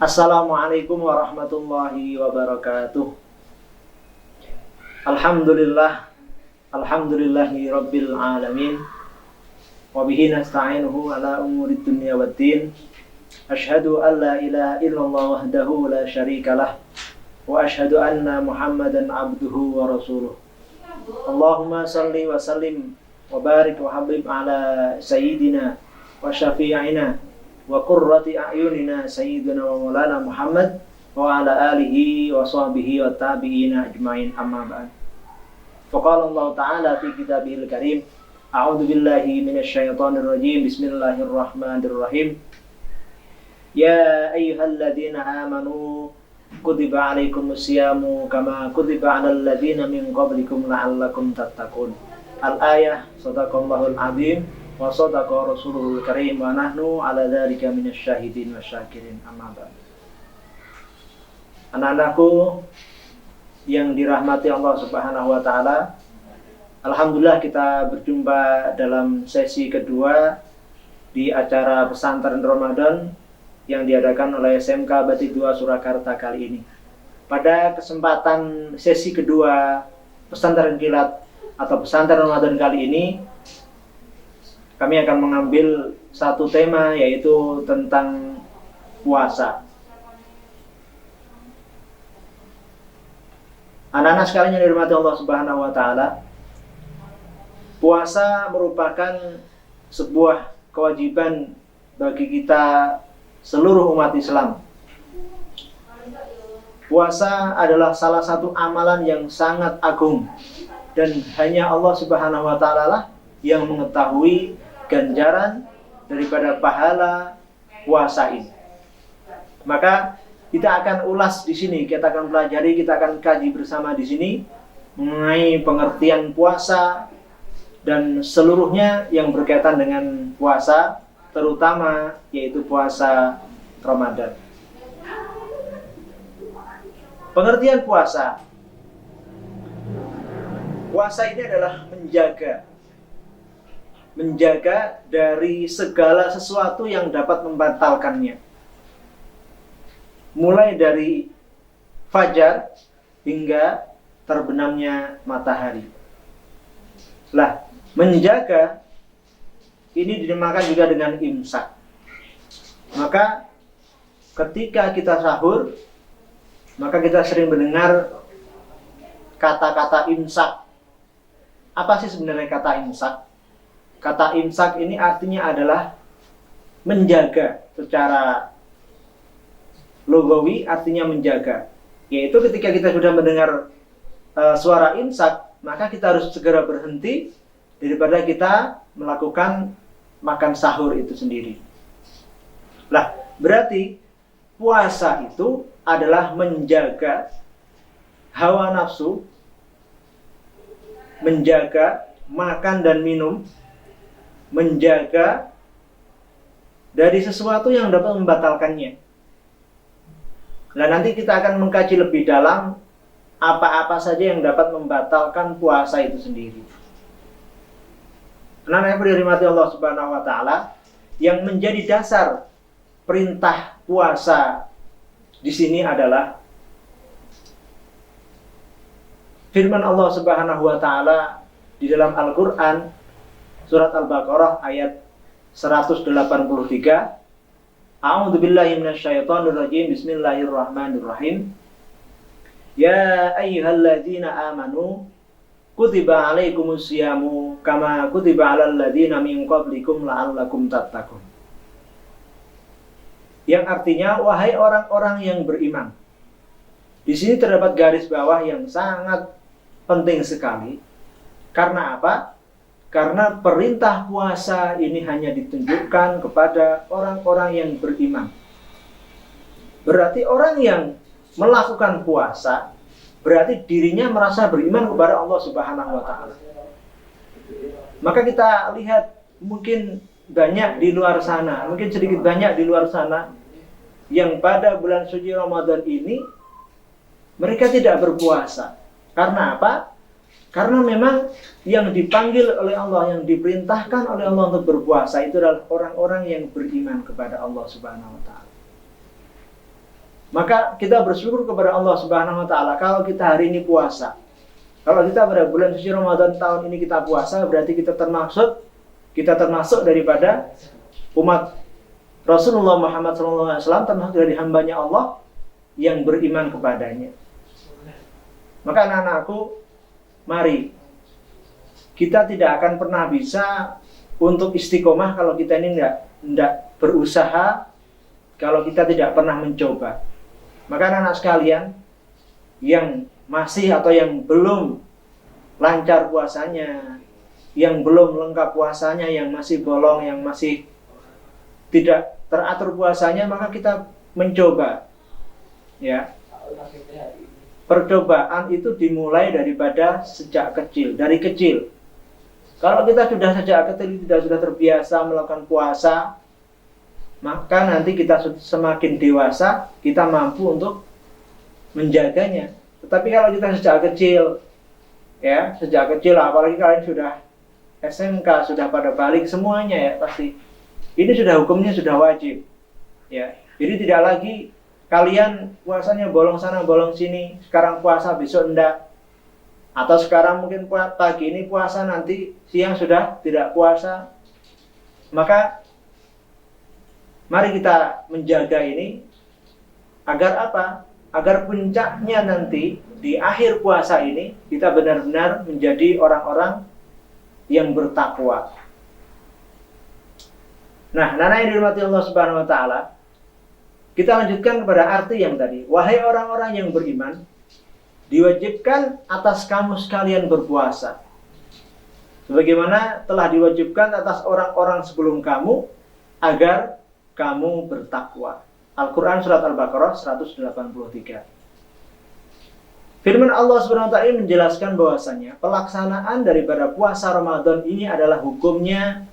Assalamualaikum warahmatullahi wabarakatuh. Alhamdulillah, alhamdulillahi rabbil alamin. Wabihi nasta'inuhu ala umurid dunya waddin. Ashhadu an la ilaha illallah wahdahu la syarikalah. Wa ashhadu anna Muhammadan abduhu wa rasuluh. Allahumma salli wa sallim wa barik wa habib ala sayyidina wa syafi'ina wa qurrati a'yunina sayyidina wa maulana Muhammad wa ala alihi wa sahbihi wa tabi'ina ajma'in, amma ba'd. Faqala Allah ta'ala fi kitabihil karim, a'udzu billahi minasyaitonir rajim, bismillahirrahmanirrahim. Ya ayyuhalladzina amanu kutiba alaikumus syiyamu kama kutiba alal ladzina min qablikum la'allakum tattaqun. Al-ayah, sadaqallahul azim wa sadaqa rasuluhul karim wa nahnu ala dzalika minasyahidin wasyakirin, amma ba'd. Anak-anakku yang dirahmati Allah Subhanahu wa taala, alhamdulillah kita berjumpa dalam sesi kedua di acara pesantren Ramadan yang diadakan oleh SMK Batik 2 Surakarta kali ini. Pada kesempatan sesi kedua pesantren kilat atau pesantren Ramadan kali ini, kami akan mengambil satu tema, yaitu tentang puasa. Anak-anak sekalian yang dirahmati Allah Subhanahu wa taala, puasa merupakan sebuah kewajiban bagi kita seluruh umat Islam. Puasa adalah salah satu amalan yang sangat agung dan hanya Allah Subhanahu wa taala lah yang mengetahui ganjaran daripada pahala puasa ini. Maka kita akan ulas di sini, kita akan pelajari, kita akan kaji bersama di sini mengenai pengertian puasa dan seluruhnya yang berkaitan dengan puasa, terutama yaitu puasa Ramadan. Pengertian puasa. Puasa ini adalah menjaga dari segala sesuatu yang dapat membatalkannya. Mulai dari fajar hingga terbenamnya matahari. Lah, menjaga ini dinamakan juga dengan imsak. Maka ketika kita sahur, maka kita sering mendengar kata-kata imsak. Apa sih sebenarnya kata imsak? Kata imsak ini artinya adalah menjaga. Secara logawi artinya menjaga. Yaitu ketika kita sudah mendengar suara imsak, maka kita harus segera berhenti daripada kita melakukan makan sahur itu sendiri. Lah, berarti puasa itu adalah menjaga hawa nafsu, menjaga makan dan minum, menjaga dari sesuatu yang dapat membatalkannya. Nah, nanti kita akan mengkaji lebih dalam apa-apa saja yang dapat membatalkan puasa itu sendiri. Anak-anak yang dirahmati Allah Subhanahu wa taala, yang menjadi dasar perintah puasa di sini adalah firman Allah Subhanahu wa taala di dalam Al-Qur'an surat Al-Baqarah ayat 183. A'udzu billahi minasyaitonir rajim. Bismillahirrahmanirrahim. Ya ayyuhalladzina amanu kutiba alaikumus syiyamu kama kutiba alal ladzina min qablikum la'allakum tattaqun. Yang artinya, wahai orang-orang yang beriman. Di sini terdapat garis bawah yang sangat penting sekali. Karena apa? Karena perintah puasa ini hanya ditunjukkan kepada orang-orang yang beriman. Berarti orang yang melakukan puasa, berarti dirinya merasa beriman kepada Allah Subhanahu wa taala. Maka kita lihat mungkin banyak di luar sana, mungkin sedikit banyak di luar sana yang pada bulan suci Ramadan ini mereka tidak berpuasa. Karena apa? Karena memang yang dipanggil oleh Allah, yang diperintahkan oleh Allah untuk berpuasa itu adalah orang-orang yang beriman kepada Allah Subhanahu wa taala. Maka kita bersyukur kepada Allah Subhanahu wa taala kalau kita hari ini puasa. Kalau kita pada bulan suci Ramadan tahun ini kita puasa, berarti kita termasuk daripada umat Rasulullah Muhammad SAW, termasuk dari hambanya Allah yang beriman kepadanya. Maka anak-anakku, mari kita tidak akan pernah bisa untuk istiqomah kalau kita ini tidak berusaha, kalau kita tidak pernah mencoba. Maka anak-anak sekalian yang masih atau yang belum lancar puasanya, yang belum lengkap puasanya, yang masih bolong, yang masih tidak teratur puasanya, maka kita mencoba. Ya. Percobaan itu dimulai daripada sejak kecil, dari kecil. Kalau kita sudah sejak kecil sudah terbiasa melakukan puasa, maka nanti kita semakin dewasa, kita mampu untuk menjaganya. Tetapi kalau kita sejak kecil, ya sejak kecil, apalagi kalian sudah SMK, sudah pada balik semuanya ya pasti, ini sudah hukumnya sudah wajib, ya. Jadi tidak lagi kalian puasanya bolong sana bolong sini, sekarang puasa besok enggak, atau sekarang mungkin pagi ini puasa nanti siang sudah tidak puasa. Maka mari kita menjaga ini agar apa? Agar puncaknya nanti di akhir puasa ini kita benar-benar menjadi orang-orang yang bertakwa. Nah, nana yang dirahmati Allah Subhanahu wa taala, kita lanjutkan kepada arti yang tadi. Wahai orang-orang yang beriman, diwajibkan atas kamu sekalian berpuasa, sebagaimana telah diwajibkan atas orang-orang sebelum kamu agar kamu bertakwa. Al-Quran Surat Al-Baqarah 183. Firman Allah SWT menjelaskan bahwasanya pelaksanaan daripada puasa Ramadan ini adalah hukumnya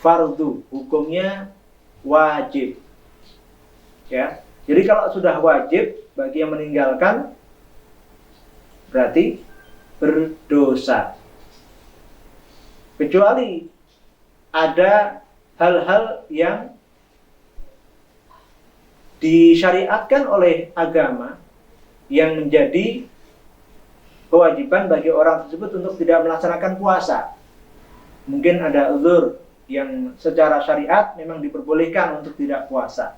fardu, hukumnya wajib. Ya, jadi kalau sudah wajib, bagi yang meninggalkan berarti berdosa. Kecuali ada hal-hal yang disyariatkan oleh agama yang menjadi kewajiban bagi orang tersebut untuk tidak melaksanakan puasa. Mungkin ada uzur yang secara syariat memang diperbolehkan untuk tidak puasa,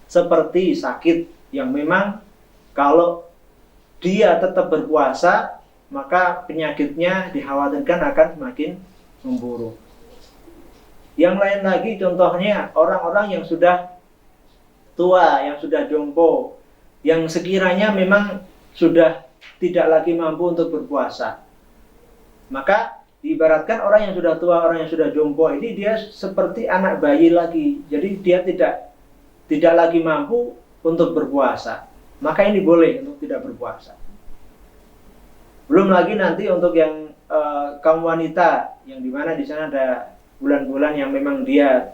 seperti sakit yang memang kalau dia tetap berpuasa maka penyakitnya dikhawatirkan akan semakin memburuk. Yang lain lagi contohnya orang-orang yang sudah tua, yang sudah jompo, yang sekiranya memang sudah tidak lagi mampu untuk berpuasa. Maka diibaratkan orang yang sudah tua, orang yang sudah jompo ini dia seperti anak bayi lagi. Jadi dia tidak lagi mampu untuk berpuasa. Maka ini boleh untuk tidak berpuasa. Belum lagi nanti untuk yang kaum wanita, yang dimana di sana ada bulan-bulan yang memang dia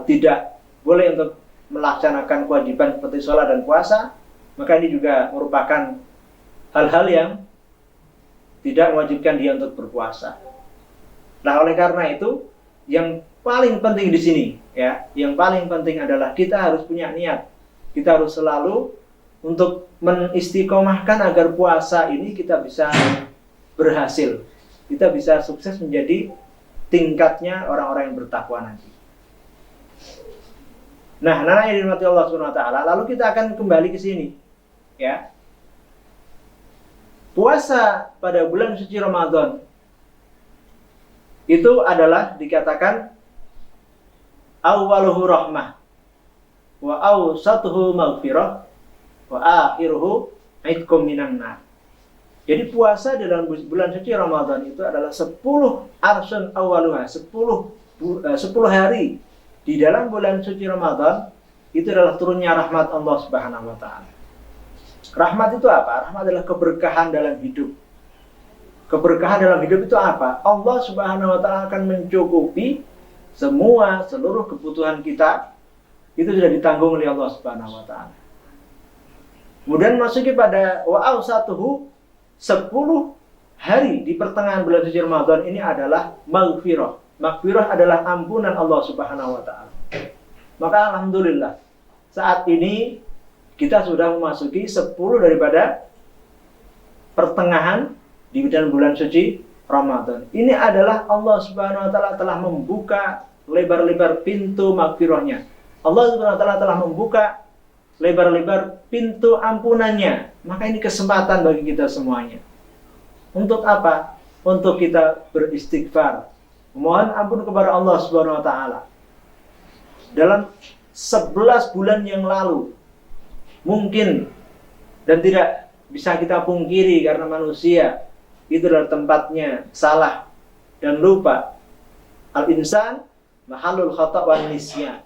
tidak boleh untuk melaksanakan kewajiban seperti sholat dan puasa, maka ini juga merupakan hal-hal yang tidak mewajibkan dia untuk berpuasa. Nah, oleh karena itu, yang paling penting di sini, ya, yang paling penting adalah kita harus punya niat. Kita harus selalu untuk menistiqomahkan agar puasa ini kita bisa berhasil, kita bisa sukses menjadi tingkatnya orang-orang yang bertakwa nanti. Nah, nana yang dirahmati Allah SWT, lalu kita akan kembali ke sini, ya. Puasa pada bulan suci Ramadan itu adalah dikatakan awwaluhu rahmah wa awsatuhu maghfirah wa akhiruhu aitkum minan nar. Jadi puasa dalam bulan suci Ramadan itu adalah 10 arsun awwaluha, 10 hari di dalam bulan suci Ramadan itu adalah turunnya rahmat Allah Subhanahu wa taala. Rahmat itu apa? Rahmat adalah keberkahan dalam hidup. Keberkahan dalam hidup itu apa? Allah Subhanahu wa taala akan mencukupi seluruh kebutuhan kita. Itu sudah ditanggung oleh Allah Subhanahu wa taala. Kemudian masuki pada wa awsatuhu, 10 hari di pertengahan bulan suci Ramadan ini adalah maghfirah. Maghfirah adalah ampunan Allah Subhanahu wa taala. Maka alhamdulillah, saat ini kita sudah memasuki 10 daripada pertengahan di bulan suci Ramadan. Ini adalah Allah Subhanahu wa taala telah membuka lebar-lebar pintu magfirahnya. Allah Subhanahu wa taala telah membuka lebar-lebar pintu ampunannya. Maka ini kesempatan bagi kita semuanya. Untuk apa? Untuk kita beristighfar, mohon ampun kepada Allah Subhanahu wa taala. Dalam 11 bulan yang lalu, mungkin dan tidak bisa kita pungkiri karena manusia itu adalah tempatnya salah dan lupa. Al-insan mahalul khata' wan nisyan.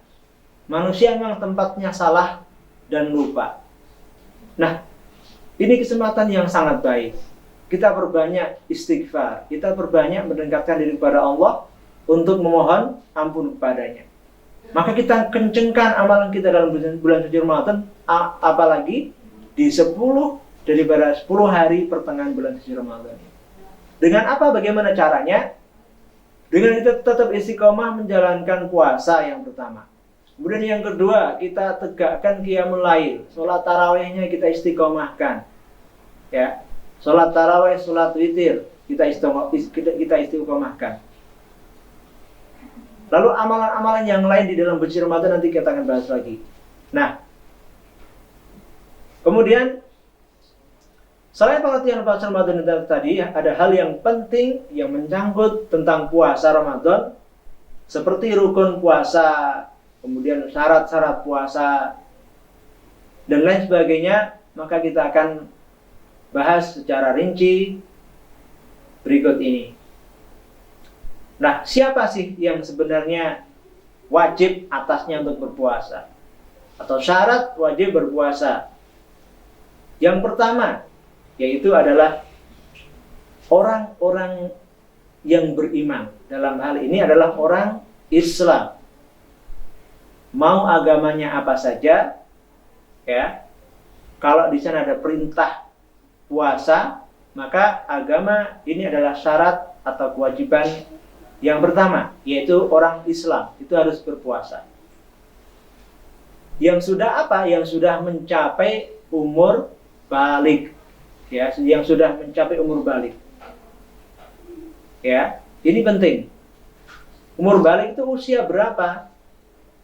Manusia memang tempatnya salah dan lupa. Nah, ini kesempatan yang sangat baik. Kita perbanyak istighfar, kita perbanyak mendekatkan diri kepada Allah untuk memohon ampun kepadanya. Maka kita kencengkan amalan kita dalam bulan suci Ramadan, apalagi di 10 daripada 10 hari pertengahan bulan suci Ramadan. Dengan apa? Bagaimana caranya? Dengan kita tetap istiqomah menjalankan puasa yang pertama. Kemudian yang kedua, kita tegakkan qiyamul lail. Salat tarawihnya kita istiqomahkan. Ya. Salat tarawih, salat witir kita istiqomahkan. Lalu amalan-amalan yang lain di dalam bulan Ramadan nanti kita akan bahas lagi. Nah, kemudian selain pengertian puasa Ramadan tadi, ada hal yang penting yang menyangkut tentang puasa Ramadan, seperti rukun puasa, kemudian syarat-syarat puasa, dan lain sebagainya. Maka kita akan bahas secara rinci berikut ini. Nah, siapa sih yang sebenarnya wajib atasnya untuk berpuasa? Atau syarat wajib berpuasa? Yang pertama, yaitu adalah orang-orang yang beriman. Dalam hal ini adalah orang Islam. Mau agamanya apa saja, ya. Kalau di sana ada perintah puasa, maka agama ini adalah syarat atau kewajiban yang pertama, yaitu orang Islam itu harus berpuasa. Yang sudah apa? Yang sudah mencapai umur balik, ya, yang sudah mencapai umur balik. Ya, ini penting. Umur balik itu usia berapa?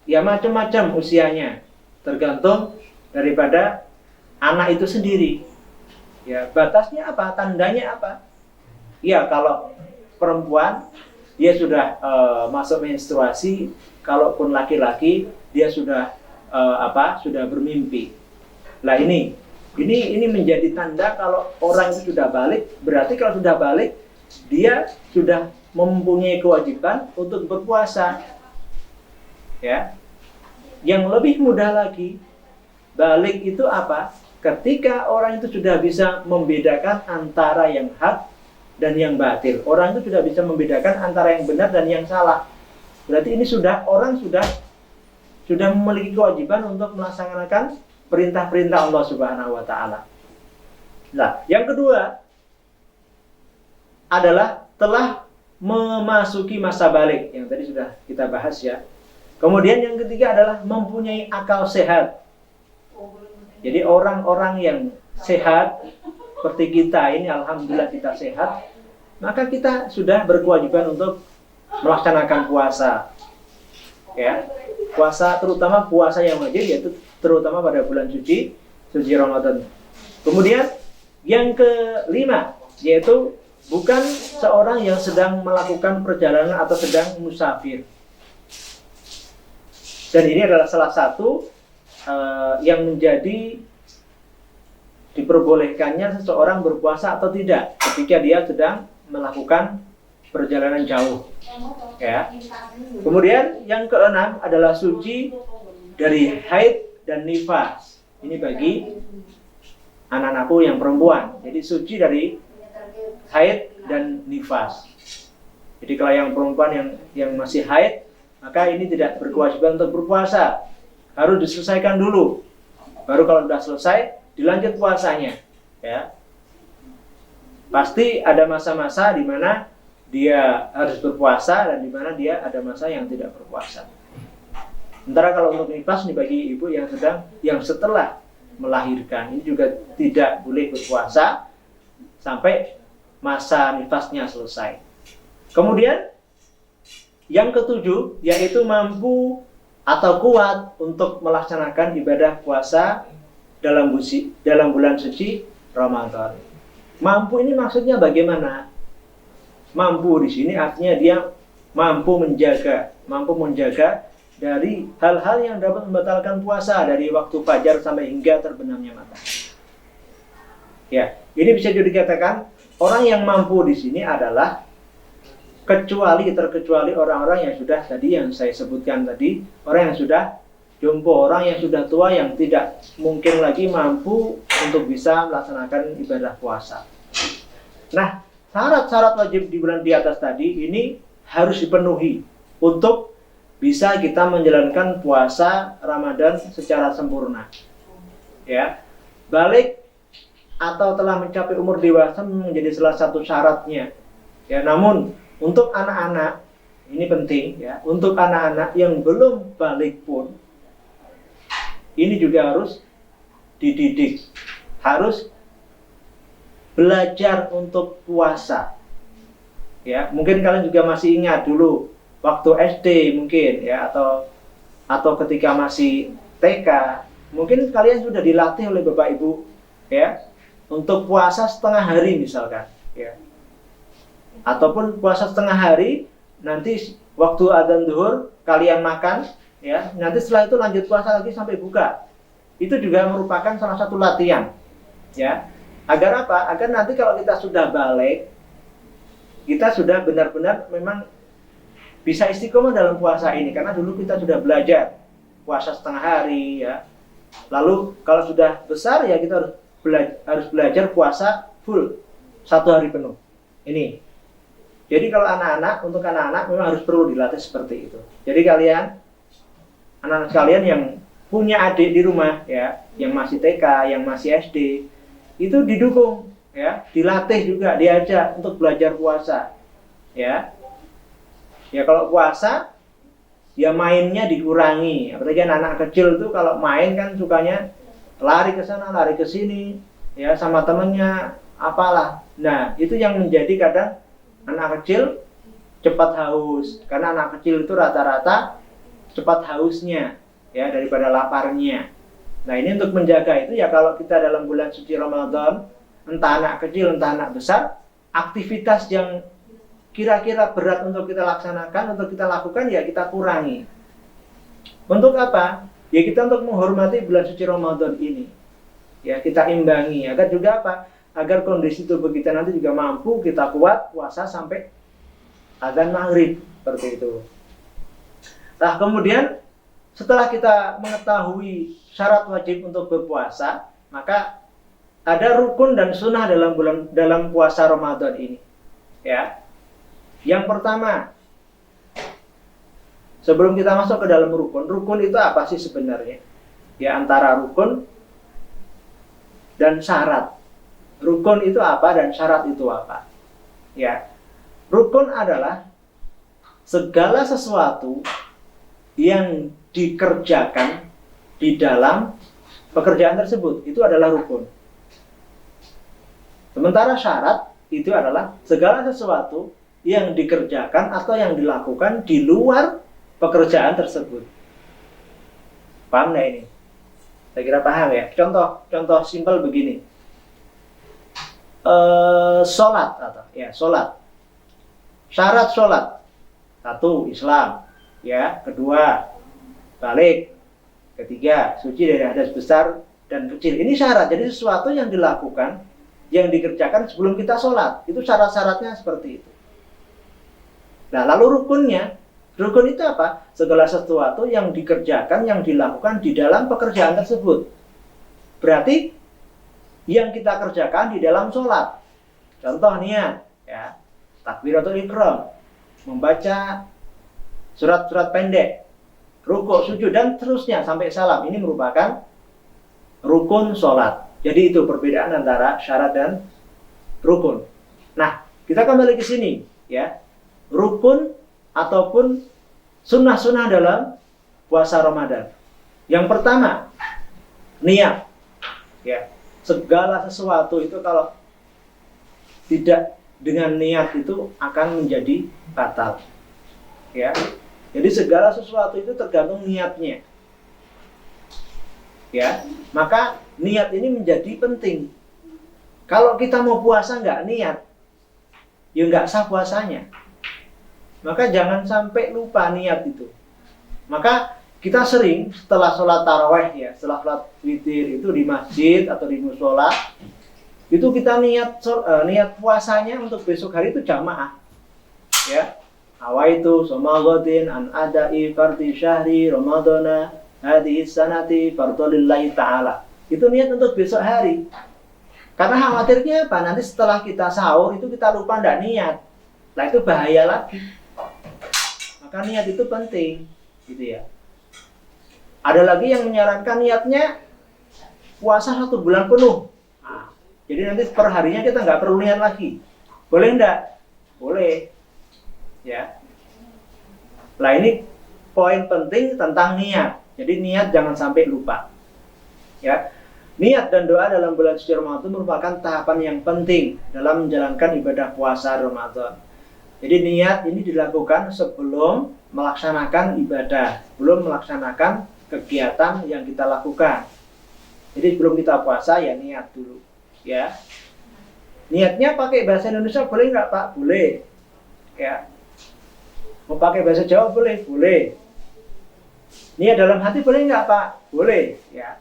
Ya macam-macam usianya, tergantung daripada anak itu sendiri. Ya, batasnya apa? Tandanya apa? Ya, kalau perempuan dia sudah masuk menstruasi, kalaupun laki-laki dia sudah sudah bermimpi. Nah, ini menjadi tanda kalau orang itu sudah balik. Berarti kalau sudah balik, dia sudah mempunyai kewajiban untuk berpuasa. Ya. Yang lebih mudah lagi, balik itu apa? Ketika orang itu sudah bisa membedakan antara yang hak dan yang batil. Orang itu sudah bisa membedakan antara yang benar dan yang salah. Berarti ini orang sudah memiliki kewajiban untuk melaksanakan perintah-perintah Allah Subhanahu wa taala. Nah, yang kedua adalah telah memasuki masa balik, yang tadi sudah kita bahas ya. Kemudian yang ketiga adalah mempunyai akal sehat. Jadi orang-orang yang sehat seperti kita ini, alhamdulillah kita sehat, maka kita sudah berkewajiban untuk melaksanakan puasa. Ya. Puasa, terutama puasa yang wajib, yaitu terutama pada bulan suci Ramadan. Kemudian yang kelima, yaitu bukan seorang yang sedang melakukan perjalanan atau sedang musafir. Dan ini adalah salah satu yang menjadi diperbolehkannya seseorang berpuasa atau tidak ketika dia sedang melakukan perjalanan jauh. Ya. Kemudian yang keenam adalah suci dari haid dan nifas. Ini bagi anak-anakku yang perempuan. Jadi suci dari haid dan nifas. Jadi kalau yang perempuan yang masih haid, maka ini tidak berkewajiban untuk berpuasa. Harus diselesaikan dulu. Baru kalau sudah selesai, dilanjut puasanya. Ya. Pasti ada masa-masa di mana dia harus berpuasa dan di mana dia ada masa yang tidak berpuasa. Sementara kalau untuk nifas nih bagi ibu yang setelah melahirkan ini juga tidak boleh berpuasa sampai masa nifasnya selesai. Kemudian yang ketujuh yaitu mampu atau kuat untuk melaksanakan ibadah puasa dalam bulan suci Ramadan. Mampu ini maksudnya bagaimana? Mampu di sini artinya dia mampu menjaga dari hal-hal yang dapat membatalkan puasa dari waktu fajar sampai hingga terbenamnya matahari. Ya, ini bisa juga dikatakan orang yang mampu di sini adalah terkecuali orang-orang yang sudah tadi yang saya sebutkan tadi, orang yang sudah jompo, orang yang sudah tua yang tidak mungkin lagi mampu untuk bisa melaksanakan ibadah puasa. Nah, syarat-syarat wajib di bulan di atas tadi ini harus dipenuhi untuk bisa kita menjalankan puasa Ramadan secara sempurna. Ya, balik atau telah mencapai umur dewasa menjadi salah satu syaratnya. Ya, namun untuk anak-anak ini penting ya, untuk anak-anak yang belum balik pun ini juga harus dididik, harus belajar untuk puasa. Ya, mungkin kalian juga masih ingat dulu waktu SD mungkin ya atau ketika masih TK, mungkin kalian sudah dilatih oleh Bapak Ibu ya untuk puasa setengah hari misalkan ya. Ataupun puasa setengah hari, nanti waktu adzan zuhur kalian makan ya, nanti setelah itu lanjut puasa lagi sampai buka. Itu juga merupakan salah satu latihan ya. Agar apa? Agar nanti kalau kita sudah balik, kita sudah benar-benar memang bisa istiqomah dalam puasa ini, karena dulu kita sudah belajar puasa setengah hari ya. Lalu kalau sudah besar ya kita harus belajar puasa full 1 hari penuh. Ini. Jadi kalau untuk anak-anak memang harus perlu dilatih seperti itu. Jadi anak-anak kalian yang punya adik di rumah ya, yang masih TK, yang masih SD, itu didukung ya, dilatih juga, diajak untuk belajar puasa. Ya. Ya kalau puasa, ya mainnya dikurangi. Apalagi anak kecil tuh kalau main kan sukanya lari ke sana, lari ke sini, ya sama temennya, apalah. Nah itu yang menjadi kadang anak kecil cepat haus. Karena anak kecil itu rata-rata cepat hausnya, ya daripada laparnya. Nah ini untuk menjaga itu ya kalau kita dalam bulan suci Ramadan, entah anak kecil, entah anak besar, aktivitas yang kira-kira berat untuk kita laksanakan, untuk kita lakukan, ya kita kurangi. Untuk apa? Ya kita untuk menghormati bulan suci Ramadan ini. Ya kita imbangi, agar juga apa? Agar kondisi tubuh kita nanti juga mampu, kita kuat puasa sampai adzan maghrib, seperti itu. Nah kemudian setelah kita mengetahui syarat wajib untuk berpuasa, maka ada rukun dan sunnah dalam puasa Ramadan ini. Ya. Yang pertama, sebelum kita masuk ke dalam rukun itu apa sih sebenarnya? Ya antara rukun dan syarat. Rukun itu apa dan syarat itu apa? Ya, rukun adalah segala sesuatu yang dikerjakan di dalam pekerjaan tersebut, itu adalah rukun. Sementara syarat itu adalah segala sesuatu yang dikerjakan atau yang dilakukan di luar pekerjaan tersebut. Paham nggak ini? Saya kira paham ya. Contoh simpel begini. Sholat atau ya sholat. Syarat sholat. 1. Islam. Ya. 2. Balik. 3. Suci dari hadas besar dan kecil. Ini syarat. Jadi sesuatu yang dilakukan, yang dikerjakan sebelum kita sholat. Itu syarat-syaratnya seperti itu. Nah, lalu rukun itu apa? Segala sesuatu yang dikerjakan, yang dilakukan di dalam pekerjaan tersebut. Berarti yang kita kerjakan di dalam sholat. Contoh niat, ya, takbiratul ihram, membaca surat-surat pendek, rukuk, sujud, dan seterusnya sampai salam. Ini merupakan rukun sholat. Jadi itu perbedaan antara syarat dan rukun. Nah, kita kembali ke sini, ya. Rukun ataupun sunnah-sunnah dalam puasa Ramadan. Yang pertama, niat. Ya, segala sesuatu itu kalau tidak dengan niat itu akan menjadi batal. Ya. Jadi segala sesuatu itu tergantung niatnya. Ya, maka niat ini menjadi penting. Kalau kita mau puasa nggak niat, ya nggak sah puasanya. Maka jangan sampai lupa niat itu. Maka kita sering setelah sholat taraweh ya, setelah sholat witir itu di masjid atau di mushola, itu kita niat puasanya untuk besok hari itu jamaah. Ya, awaitu somagodin an adai fardi syahri ramadana hadhihi sanati fardolillahi ta'ala. Itu niat untuk besok hari. Karena khawatirnya apa? Nanti setelah kita sahur itu kita lupa ndak niat. Nah itu bahaya lagi. Maka niat itu penting, gitu ya. Ada lagi yang menyarankan niatnya puasa 1 bulan penuh. Nah, jadi nanti per harinya kita nggak perlu niat lagi. Boleh ndak? Boleh. Ya. Nah ini poin penting tentang niat. Jadi niat jangan sampai lupa. Ya. Niat dan doa dalam bulan suci Ramadan merupakan tahapan yang penting dalam menjalankan ibadah puasa Ramadan. Jadi niat ini dilakukan sebelum melaksanakan ibadah, belum melaksanakan kegiatan yang kita lakukan. Jadi sebelum kita puasa ya niat dulu, ya. Niatnya pakai bahasa Indonesia boleh nggak Pak? Boleh, ya. Mau pakai bahasa Jawa boleh, boleh. Niat dalam hati boleh nggak Pak? Boleh, ya.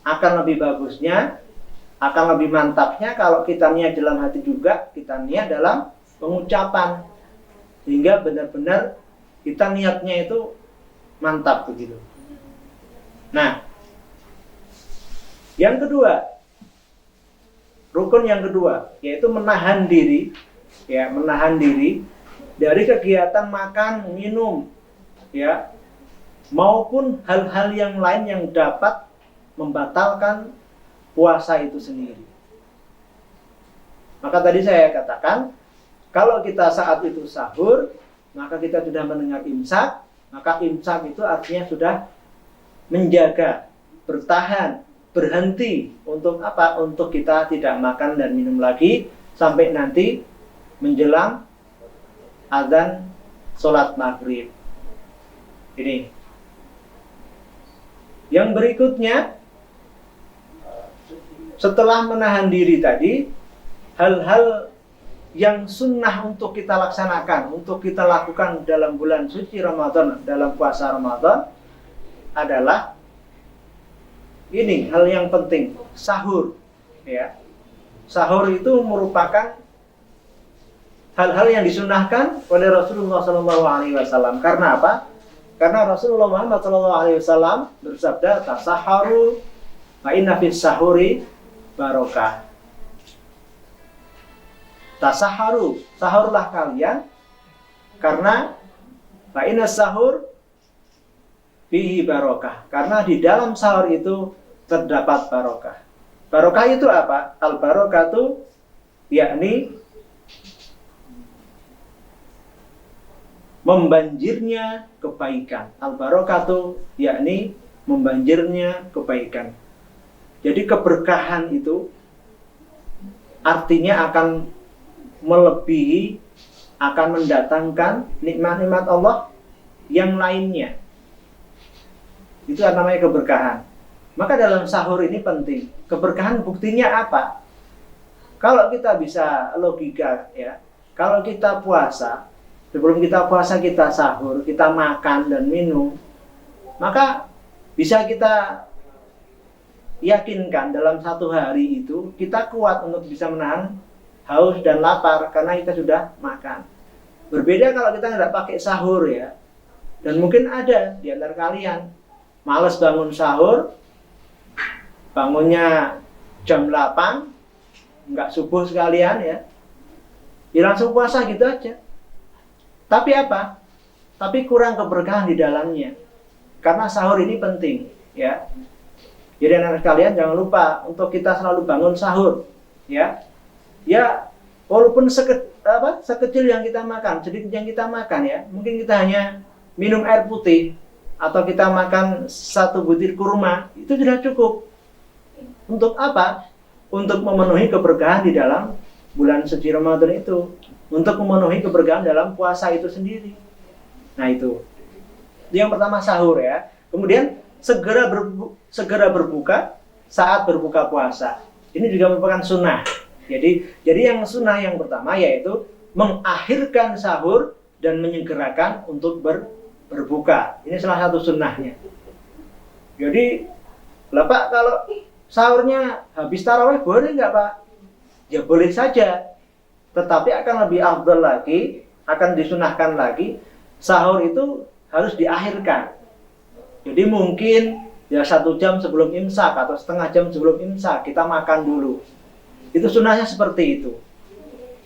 Akan lebih bagusnya, akan lebih mantapnya kalau kita niat dalam hati juga, kita niat dalam pengucapan. Sehingga benar-benar kita niatnya itu mantap begitu. Nah, yang kedua, rukun yang kedua, yaitu menahan diri, ya, menahan diri dari kegiatan makan, minum, ya, maupun hal-hal yang lain yang dapat membatalkan puasa itu sendiri. Maka tadi saya katakan, kalau kita saat itu sahur, maka kita sudah mendengar imsak, maka imsak itu artinya sudah menjaga, bertahan, berhenti untuk apa? Untuk kita tidak makan dan minum lagi sampai nanti menjelang azan sholat maghrib. Ini. Yang berikutnya, setelah menahan diri tadi, hal-hal yang sunnah untuk kita laksanakan, untuk kita lakukan dalam bulan suci Ramadan, dalam puasa Ramadan adalah ini hal yang penting, sahur. Ya, sahur itu merupakan hal-hal yang disunahkan oleh Rasulullah SAW. Karena apa? Karena Rasulullah Muhammad SAW bersabda, "Tasaharu, fa inna fis sahuri barokah." Tasaharu, sahurlah kalian, karena fa inna sahur fihi barokah. Karena di dalam sahur itu terdapat barokah. Barokah itu apa? Al barokatu yakni membanjirnya kebaikan. Al barokatu yakni membanjirnya kebaikan. Jadi keberkahan itu artinya akan melebihi, akan mendatangkan nikmat-nikmat Allah yang lainnya. Itu namanya keberkahan. Maka dalam sahur ini penting. Keberkahan buktinya apa? Kalau kita bisa logika, ya, kalau kita puasa, sebelum kita puasa kita sahur, kita makan dan minum, maka bisa kita yakinkan dalam satu hari itu kita kuat untuk bisa menahan haus dan lapar karena kita sudah makan. Berbeda kalau kita nggak pakai sahur, ya. Dan mungkin ada di antara kalian malas bangun sahur, bangunnya jam 8, nggak subuh sekalian, ya. Ya langsung puasa gitu aja. Tapi apa? Tapi kurang keberkahan di dalamnya. Karena sahur ini penting, ya. Jadi anak kalian jangan lupa untuk kita selalu bangun sahur, ya. Ya, walaupun sekecil yang kita makan, sedikit yang kita makan, ya. Mungkin kita hanya minum air putih atau kita makan satu butir kurma, itu sudah cukup. Untuk apa? Untuk memenuhi keberkahan di dalam bulan suci Ramadan itu, untuk memenuhi keberkahan dalam puasa itu sendiri. Nah itu yang pertama, sahur ya. Kemudian segera berbuka saat berbuka puasa. Ini juga merupakan sunnah. Jadi yang sunnah yang pertama yaitu mengakhirkan sahur dan menyegerakan untuk berbuka. Ini salah satu sunnahnya. Jadi, Pak, kalau sahurnya habis tarawih boleh nggak, Pak? Ya boleh saja. Tetapi akan lebih afdal lagi, akan disunahkan lagi, sahur itu harus diakhirkan. Jadi mungkin ya 1 jam sebelum imsak atau setengah jam sebelum imsak kita makan dulu. Itu sunnahnya seperti itu.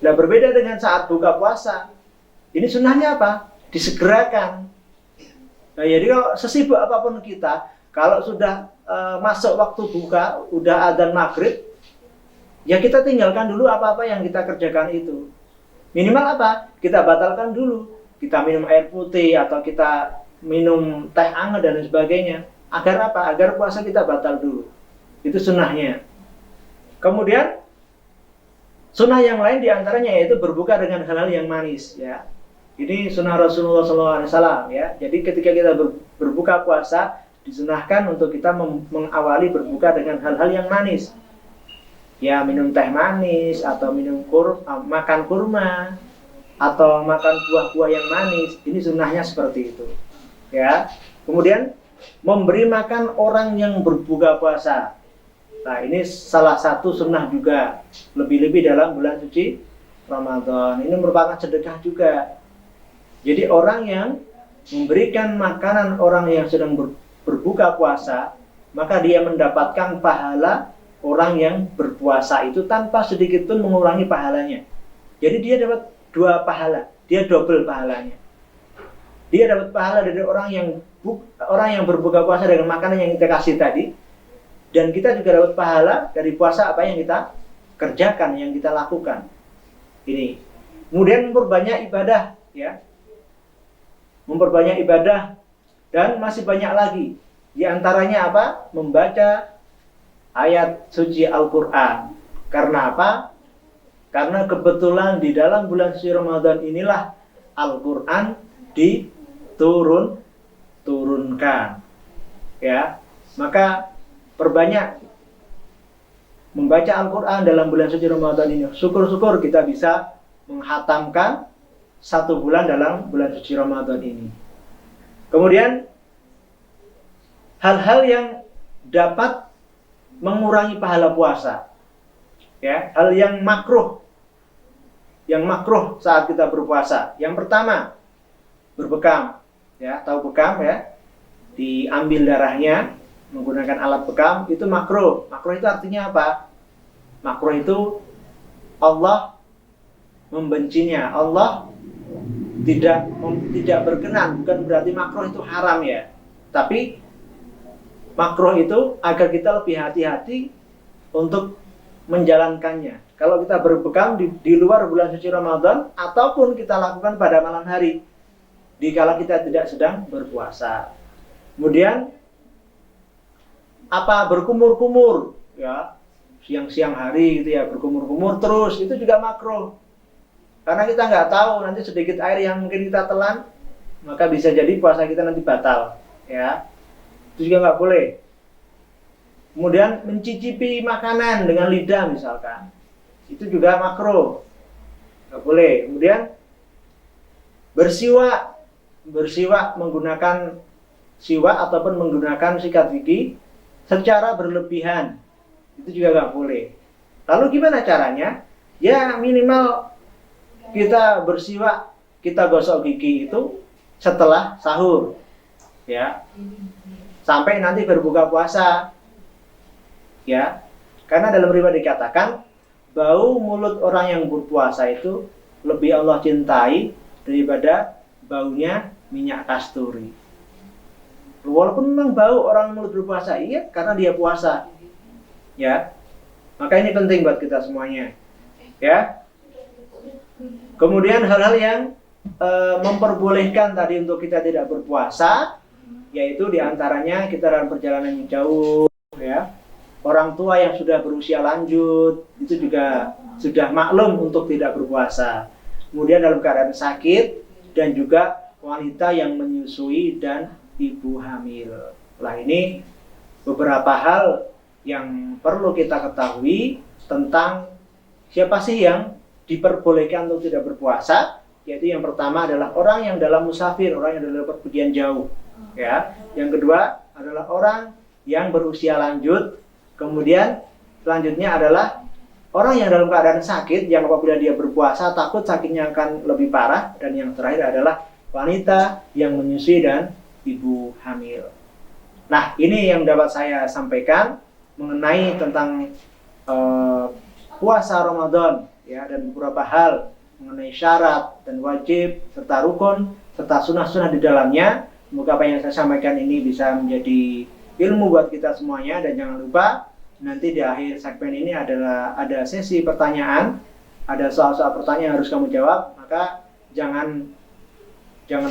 Nah, berbeda dengan saat buka puasa. Ini sunnahnya apa? Disegerakan. Nah, jadi kalau sesibuk apapun kita, kalau sudah masuk waktu buka, udah adzan maghrib, ya kita tinggalkan dulu apa-apa yang kita kerjakan itu. Minimal apa? Kita batalkan dulu. Kita minum air putih atau kita minum teh hangat dan sebagainya. Agar apa? Agar puasa kita batal dulu. Itu sunnahnya. Kemudian sunnah yang lain diantaranya yaitu berbuka dengan hal-hal yang manis. Ya, ini sunnah Rasulullah SAW. Ya, jadi ketika kita berbuka puasa disunahkan untuk kita mengawali berbuka dengan hal-hal yang manis. Ya, minum teh manis atau makan kurma atau makan buah-buah yang manis. Ini sunnahnya seperti itu. Ya, kemudian memberi makan orang yang berbuka puasa. Nah, ini salah satu sunnah juga, lebih-lebih dalam bulan suci Ramadan. Ini merupakan sedekah juga. Jadi orang yang memberikan makanan orang yang sedang berbuka puasa, maka dia mendapatkan pahala orang yang berpuasa itu tanpa sedikit pun mengurangi pahalanya. Jadi dia dapat 2 pahala, dia double pahalanya. Dia dapat pahala dari orang yang berbuka puasa dengan makanan yang kita kasih tadi, dan kita juga dapat pahala dari puasa apa yang kita kerjakan, yang kita lakukan. Ini. Kemudian memperbanyak ibadah, ya. Memperbanyak ibadah dan masih banyak lagi. Di antaranya apa? Membaca ayat suci Al-Qur'an. Karena apa? Karena kebetulan di dalam bulan suci Ramadan inilah Al-Qur'an diturunkan. Ya. Maka perbanyak membaca Al-Quran dalam bulan suci Ramadan ini. Syukur-syukur kita bisa menghatamkan 1 bulan dalam bulan suci Ramadan ini. Kemudian hal-hal yang dapat mengurangi pahala puasa, ya, hal yang makruh saat kita berpuasa. Yang pertama, berbekam, ya, tahu bekam ya, diambil darahnya menggunakan alat bekam, itu makruh. Makruh itu artinya apa? Makruh itu Allah membencinya, Allah tidak berkenan. Bukan berarti makruh itu haram ya, tapi makruh itu agar kita lebih hati-hati untuk menjalankannya. Kalau kita berbekam di luar bulan suci Ramadan, ataupun kita lakukan pada malam hari dikala kita tidak sedang berpuasa. Kemudian apa, berkumur-kumur, ya, siang-siang hari gitu ya, berkumur-kumur terus, itu juga makruh. Karena kita nggak tahu nanti sedikit air yang mungkin kita telan, maka bisa jadi puasa kita nanti batal, ya. Itu juga nggak boleh. Kemudian mencicipi makanan dengan lidah misalkan, itu juga makruh, nggak boleh. Kemudian bersiwak menggunakan siwak ataupun menggunakan sikat gigi secara berlebihan, itu juga nggak boleh. Lalu gimana caranya? Ya minimal kita bersiwak, kita gosok gigi itu setelah sahur, ya, sampai nanti berbuka puasa, ya. Karena dalam riwayat dikatakan bau mulut orang yang berpuasa itu lebih Allah cintai daripada baunya minyak kasturi. Walaupun memang bau orang mulut berpuasa, iya, karena dia puasa, ya. Maka ini penting buat kita semuanya, ya. Kemudian hal-hal yang memperbolehkan tadi untuk kita tidak berpuasa, yaitu diantaranya kita dalam perjalanan yang jauh, ya. Orang tua yang sudah berusia lanjut itu juga sudah maklum untuk tidak berpuasa. Kemudian dalam keadaan sakit dan juga wanita yang menyusui dan ibu hamil. Nah, ini beberapa hal yang perlu kita ketahui tentang siapa sih yang diperbolehkan untuk tidak berpuasa. Yaitu yang pertama adalah orang yang dalam musafir, orang yang dalam perpergian jauh, ya. Yang kedua adalah orang yang berusia lanjut. Kemudian selanjutnya adalah orang yang dalam keadaan sakit, yang apabila dia berpuasa takut sakitnya akan lebih parah. Dan yang terakhir adalah wanita yang menyusui dan ibu hamil. Nah, ini yang dapat saya sampaikan mengenai tentang puasa Ramadan, ya, dan beberapa hal mengenai syarat dan wajib serta rukun serta sunnah-sunnah di dalamnya. Semoga apa yang saya sampaikan ini bisa menjadi ilmu buat kita semuanya. Dan jangan lupa nanti di akhir segmen ini ada sesi pertanyaan, ada soal-soal pertanyaan yang harus kamu jawab. Maka jangan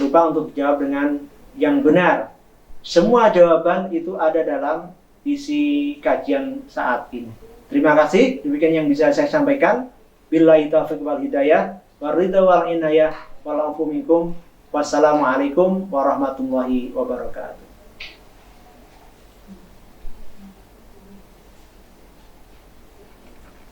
lupa untuk jawab dengan yang benar. Semua jawaban itu ada dalam isi kajian saat ini. Terima kasih. Demikian yang bisa saya sampaikan. Billahi taufiq wal hidayah, waridha wal inayah, wal afu minkum. Wassalamualaikum warahmatullahi wabarakatuh.